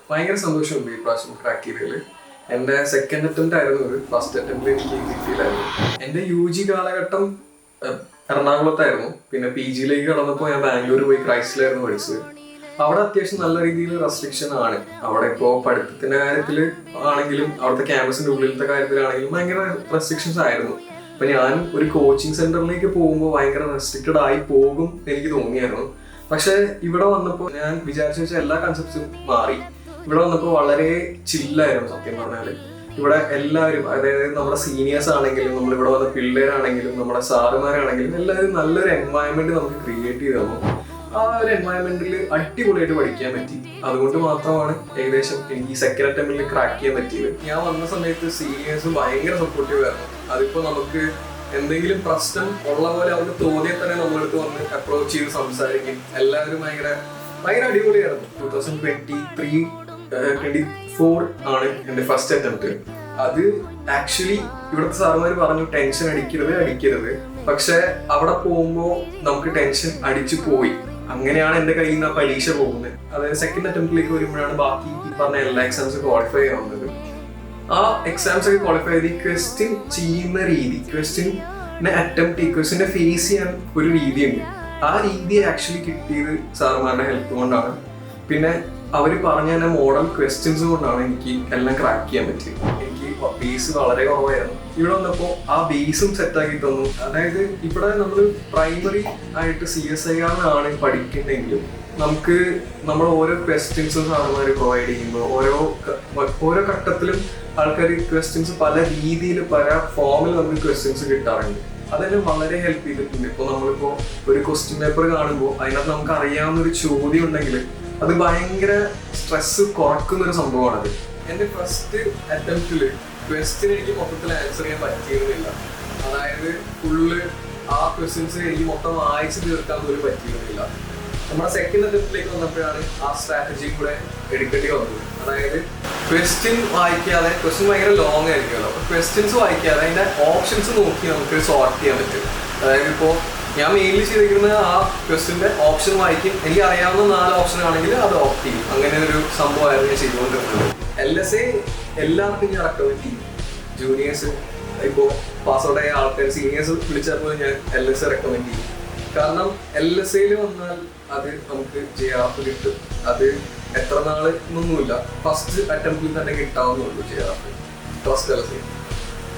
ഭയങ്കര സന്തോഷമുണ്ട് ഈ പ്രാവശ്യം ക്രാക്ക് ചെയ്തതിൽ. എൻ്റെ സെക്കൻഡ് അറ്റംപ്റ്റ് ആയിരുന്നു ഇത്. ഫസ്റ്റ് അറ്റംപ്റ്റിൽ എനിക്ക് കിട്ടിയില്ലായിരുന്നു. എൻ്റെ UG കാലഘട്ടം എറണാകുളത്തായിരുന്നു. പിന്നെ PG-യിലേക്ക് കടന്നപ്പോൾ ഞാൻ ബാംഗ്ലൂർ പോയി ക്രൈസ്റ്റിലായിരുന്നു പഠിച്ചത്. അവിടെ അത്യാവശ്യം നല്ല രീതിയിൽ റെസ്ട്രിക്ഷൻ ആണ്. അവിടെ ഇപ്പോൾ പഠിത്തത്തിന്റെ കാര്യത്തിൽ ആണെങ്കിലും അവിടുത്തെ ക്യാമ്പസിന്റെ ഉള്ളിലത്തെ കാര്യത്തിലാണെങ്കിലും ഭയങ്കര റെസ്ട്രിക്ഷൻസ് ആയിരുന്നു. അപ്പൊ ഞാൻ ഒരു കോച്ചിങ് സെന്ററിലേക്ക് പോകുമ്പോൾ ഭയങ്കര റെസ്ട്രിക്റ്റഡ് ആയി പോകും എനിക്ക് തോന്നിയായിരുന്നു. പക്ഷെ ഇവിടെ വന്നപ്പോൾ ഞാൻ വിചാരിച്ചു വെച്ച എല്ലാ കൺസെപ്റ്റ്സും മാറി. ഇവിടെ വന്നപ്പോൾ വളരെ ചില്ലായിരുന്നു സത്യം പറഞ്ഞാല്. ഇവിടെ എല്ലാവരും, അതായത് നമ്മുടെ സീനിയേഴ്സ് ആണെങ്കിലും നമ്മളിവിടെ വന്ന പിള്ളേരാണെങ്കിലും നമ്മുടെ സാറുമാരാണെങ്കിലും എല്ലാവരും നല്ലൊരു എൻവയൺമെന്റ് നമുക്ക് ക്രിയേറ്റ് ചെയ്ത് തന്നു. ആ ഒരു എൻവയൺമെന്റിൽ അടിപൊളിയായിട്ട് പഠിക്കാൻ പറ്റി. അതുകൊണ്ട് മാത്രമാണ് ഏകദേശം എനിക്ക് ഈ സെക്കൻഡ് അറ്റംപ്റ്റിൽ ക്രാക്ക് ചെയ്യാൻ പറ്റിയത്. ഞാൻ വന്ന സമയത്ത് സീനിയേഴ്സ് ഭയങ്കര സപ്പോർട്ടീവ് ആയിരുന്നു. അതിപ്പോ നമുക്ക് എന്തെങ്കിലും പ്രശ്നം ഉള്ള പോലെ അവർക്ക് തോന്നിയാൽ തന്നെ നമ്മളടുത്ത് വന്ന് അപ്രോച്ച് ചെയ്ത് സംസാരിക്കും. എല്ലാവരും ഭയങ്കര അടിപൊളിയായിരുന്നു. 2023-24 ആണ് എൻ്റെ ഫസ്റ്റ് അറ്റംപ്റ്റ്. അത് ആക്ച്വലി ഇവിടുത്തെ സാറുമാർ പറഞ്ഞു ടെൻഷൻ അടിക്കരുത്. പക്ഷെ അവിടെ പോകുമ്പോൾ നമുക്ക് ടെൻഷൻ അടിച്ചു പോയി. അങ്ങനെയാണ് എൻ്റെ കയ്യിൽ നിന്ന് ആ പരീക്ഷ പോകുന്നത്. അതായത് സെക്കൻഡ് അറ്റംപ്റ്റിലേക്ക് വരുമ്പോഴാണ് ബാക്കി ഈ പറഞ്ഞ എല്ലാ എക്സാംസ് ക്വാളിഫൈ ആവുന്നത്. ആ എക്സാംസ് ഒക്കെ ക്വാളിഫൈ ചെയ്ത് ക്വസ്റ്റ്യൻ ചെയ്യുന്ന രീതി, ക്വസ്റ്റ്യനെ ഫേസ് ചെയ്യാൻ ഒരു രീതിയുണ്ട്. ആ രീതി ആക്ച്വലി കിട്ടിയത് സാറുമാരുടെ ഹെൽപ്പ് കൊണ്ടാണ്. പിന്നെ അവർ പറഞ്ഞ തന്നെ മോഡൽ ക്വസ്റ്റ്യൻസ് കൊണ്ടാണ് എനിക്ക് എല്ലാം ക്രാക്ക് ചെയ്യാൻ പറ്റിയത്. എനിക്ക് ബേസ് വളരെ കുറവായിരുന്നു. ഇവിടെ വന്നപ്പോൾ ആ ബേസും സെറ്റാക്കി തന്നു. അതായത് ഇവിടെ നമ്മൾ പ്രൈമറി ആയിട്ട് CSIR പഠിക്കുന്നെങ്കിലും നമുക്ക് നമ്മൾ ഓരോ ക്വസ്റ്റ്യൻസും സാറുമാർ പ്രൊവൈഡ് ചെയ്യുമ്പോൾ ഓരോ ഘട്ടത്തിലും ആൾക്കാർ ക്വസ്റ്റ്യൻസ് പല രീതിയിൽ പല ഫോമിൽ നമുക്ക് ക്വസ്റ്റ്യൻസ് കിട്ടാറുണ്ട്. അതെന്നെ വളരെ ഹെൽപ്പ് ചെയ്തിട്ടുണ്ട്. ഇപ്പോൾ നമ്മളിപ്പോൾ ഒരു ക്വസ്റ്റ്യൻ പേപ്പർ കാണുമ്പോൾ അതിനകത്ത് നമുക്ക് അറിയാവുന്ന ഒരു ചോദ്യം ഉണ്ടെങ്കിൽ അത് ഭയങ്കര സ്ട്രെസ് കുറക്കുന്നൊരു സംഭവമാണത്. എൻ്റെ ഫസ്റ്റ് അറ്റംപ്റ്റിൽ ക്വസ്റ്റ്യൻ എനിക്ക് മൊത്തത്തിൽ ആൻസർ ചെയ്യാൻ പറ്റിയിരുന്നില്ല. അതായത് ഫുള്ള് ആ ക്വസ്റ്റ്യൻസ് എനിക്ക് മൊത്തം വായിച്ച് തീർക്കാൻ പോലും പറ്റിയിരുന്നില്ല. നമ്മുടെ സെക്കൻഡ് അറ്റംപ്റ്റിലേക്ക് വന്നപ്പോഴാണ് ആ സ്ട്രാറ്റജി കൂടെ എടുക്കേണ്ടി വന്നത്. അതായത് ക്വസ്റ്റ്യൻ വായിക്കാതെ, ക്വസ്റ്റ്യൻ ഭയങ്കര ലോങ് ആയിരിക്കുമല്ലോ, അപ്പോൾ ക്വസ്റ്റ്യൻസ് വായിക്കാതെ അതിൻ്റെ ഓപ്ഷൻസ് നോക്കി നമുക്ക് സോർട്ട് ചെയ്യാൻ പറ്റും. അതായത് ഇപ്പോൾ ഞാൻ മെയിൻലി ചെയ്തിരിക്കുന്നത് ആ ക്വസ്റ്റ്യൻ്റെ ഓപ്ഷൻ വായിക്കും. എനിക്ക് അറിയാവുന്ന 4 ഓപ്ഷൻ ആണെങ്കിൽ അത് ഓപ്റ്റ് ചെയ്യും. അങ്ങനെ ഒരു സംഭവമായിരുന്നു ഞാൻ ചെയ്തുകൊണ്ടിരുന്നത്. LSA എല്ലാവർക്കും ഞാൻ റെക്കമെൻഡ് ചെയ്യും. ജൂനിയേഴ്സ് ഇപ്പോൾ പാസ് ഔട്ട് ആയ ആൾക്കാർ സീനിയേഴ്സ് വിളിച്ചപ്പോൾ ഞാൻ LSA റെക്കമെൻഡ് ചെയ്യും. കാരണം LSAയിൽ വന്നാൽ അത് നമുക്ക് JRF കിട്ടും. അത് എത്ര നാൾ എന്നൊന്നുമില്ല, ഫസ്റ്റ് അറ്റംപ്റ്റിൽ തന്നെ കിട്ടാവുന്നുള്ളൂ JRF. Trust LSA.